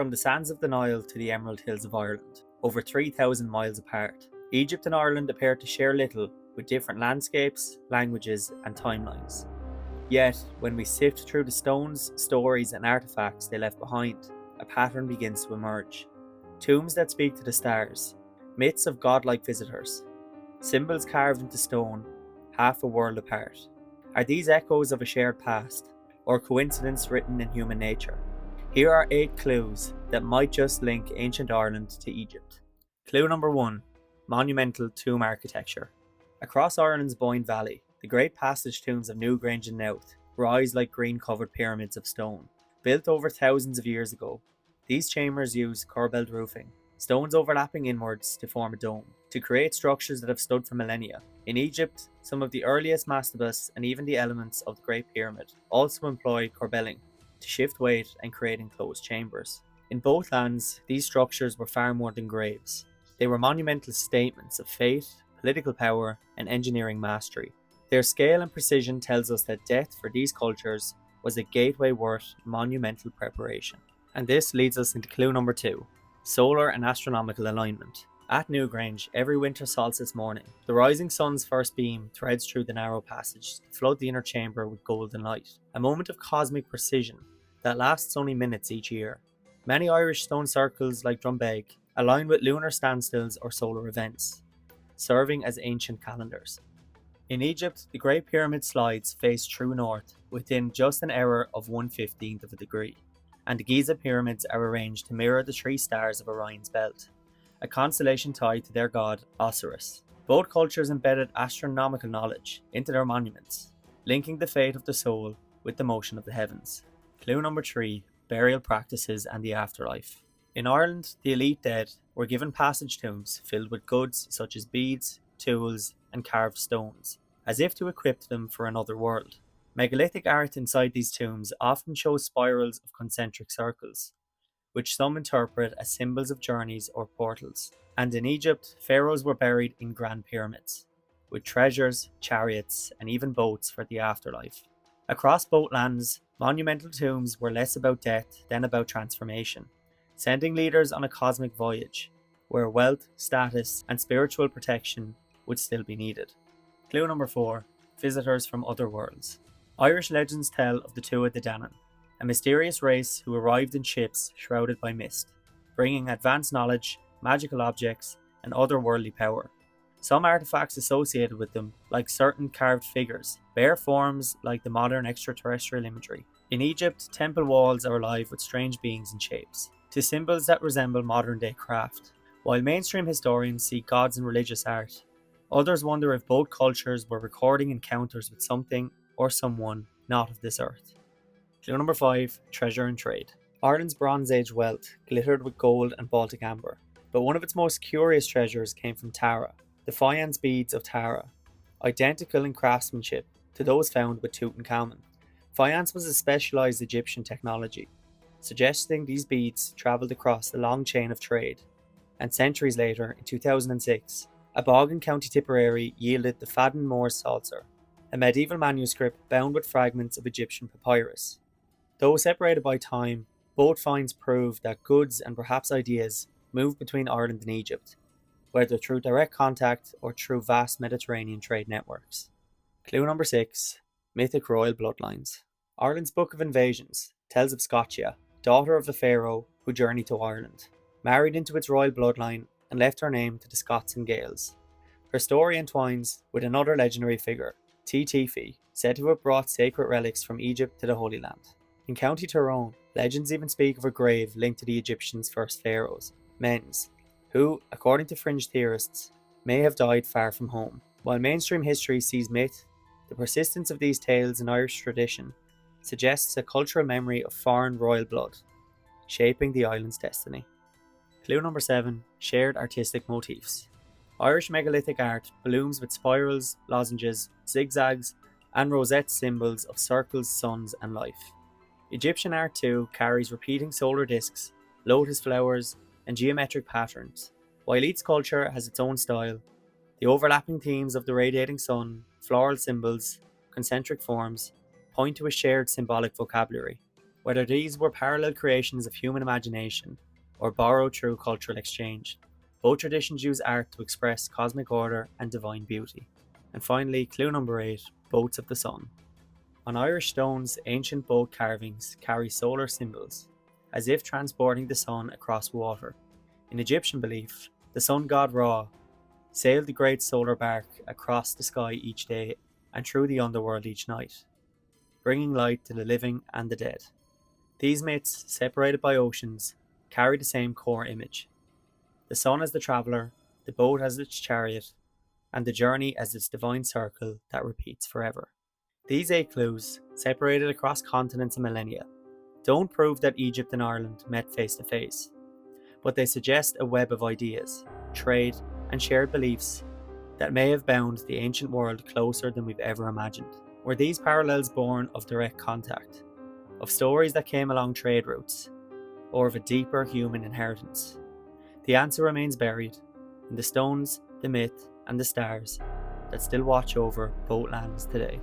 From the sands of the Nile to the Emerald Hills of Ireland, over 3,000 miles apart, Egypt and Ireland appear to share little, with different landscapes, languages, and timelines. Yet, when we sift through the stones, stories, and artifacts they left behind, a pattern begins to emerge. Tombs that speak to the stars, myths of godlike visitors, symbols carved into stone, half a world apart. Are these echoes of a shared past, or coincidence written in human nature? Here are 8 clues that might just link ancient Ireland to Egypt. Clue number 1. Monumental tomb architecture. Across Ireland's Boyne Valley, the great passage tombs of Newgrange and Giza rise like green-covered pyramids of stone. Built over thousands of years ago, these chambers use corbelled roofing, stones overlapping inwards to form a dome, to create structures that have stood for millennia. In Egypt, some of the earliest mastabas and even the elements of the Great Pyramid also employ corbelling to shift weight and create enclosed chambers. In both lands, these structures were far more than graves. They were monumental statements of faith, political power, and engineering mastery. Their scale and precision tells us that death for these cultures was a gateway worth monumental preparation. And this leads us into clue number 2, solar and astronomical alignment. At Newgrange, every winter solstice morning, the rising sun's first beam threads through the narrow passage to flood the inner chamber with golden light, a moment of cosmic precision that lasts only minutes each year. Many Irish stone circles like Drumbeg align with lunar standstills or solar events, serving as ancient calendars. In Egypt, the Great Pyramid slides face true north within just an error of 1/15 of a degree, and the Giza pyramids are arranged to mirror the 3 stars of Orion's belt, a constellation tied to their god Osiris. Both cultures embedded astronomical knowledge into their monuments, linking the fate of the soul with the motion of the heavens. Clue number 3, burial practices and the afterlife. In Ireland, the elite dead were given passage tombs filled with goods such as beads, tools, and carved stones, as if to equip them for another world. Megalithic art inside these tombs often shows spirals of concentric circles, which some interpret as symbols of journeys or portals. And in Egypt, pharaohs were buried in grand pyramids, with treasures, chariots, and even boats for the afterlife. Across both lands, monumental tombs were less about death than about transformation, sending leaders on a cosmic voyage, where wealth, status, and spiritual protection would still be needed. Clue number 4, visitors from other worlds. Irish legends tell of the Tuatha De Danann, a mysterious race who arrived in ships shrouded by mist, bringing advanced knowledge, magical objects, and otherworldly power. Some artifacts associated with them, like certain carved figures, bear forms like the modern extraterrestrial imagery. In Egypt, temple walls are alive with strange beings and shapes, to symbols that resemble modern-day craft. While mainstream historians see gods in religious art, others wonder if both cultures were recording encounters with something or someone not of this earth. Clue number 5, treasure and trade. Ireland's Bronze Age wealth glittered with gold and Baltic amber, but one of its most curious treasures came from Tara, the faience beads of Tara, identical in craftsmanship to those found with Tutankhamun. Faience was a specialized Egyptian technology, suggesting these beads traveled across the long chain of trade, and centuries later, in 2006, a bog in County Tipperary yielded the Fadden Moor Psalter, a medieval manuscript bound with fragments of Egyptian papyrus. Though separated by time, both finds prove that goods and perhaps ideas moved between Ireland and Egypt, whether through direct contact or through vast Mediterranean trade networks. Clue number 6, mythic royal bloodlines. Ireland's Book of Invasions tells of Scotia, daughter of the Pharaoh who journeyed to Ireland, married into its royal bloodline and left her name to the Scots and Gaels. Her story entwines with another legendary figure, Tifi, said to have brought sacred relics from Egypt to the Holy Land. In County Tyrone, legends even speak of a grave linked to the Egyptians' first pharaohs, Men's, who, according to fringe theorists, may have died far from home. While mainstream history sees myth, the persistence of these tales in Irish tradition suggests a cultural memory of foreign royal blood, shaping the island's destiny. Clue number 7, shared artistic motifs. Irish megalithic art blooms with spirals, lozenges, zigzags, and rosette symbols of circles, suns, and life. Egyptian art too carries repeating solar discs, lotus flowers, and geometric patterns. While each culture has its own style, the overlapping themes of the radiating sun, floral symbols, concentric forms, point to a shared symbolic vocabulary. Whether these were parallel creations of human imagination or borrowed through cultural exchange, both traditions use art to express cosmic order and divine beauty. And finally, clue number 8, boats of the sun. On Irish stones, ancient boat carvings carry solar symbols, as if transporting the sun across water. In Egyptian belief, the sun god Ra sailed the great solar bark across the sky each day and through the underworld each night, bringing light to the living and the dead. These myths, separated by oceans, carry the same core image: the sun as the traveller, the boat as its chariot, and the journey as its divine circle that repeats forever. These 8 clues, separated across continents and millennia, don't prove that Egypt and Ireland met face to face, but they suggest a web of ideas, trade, and shared beliefs that may have bound the ancient world closer than we've ever imagined. Were these parallels born of direct contact, of stories that came along trade routes, or of a deeper human inheritance? The answer remains buried in the stones, the myth, and the stars that still watch over both lands today.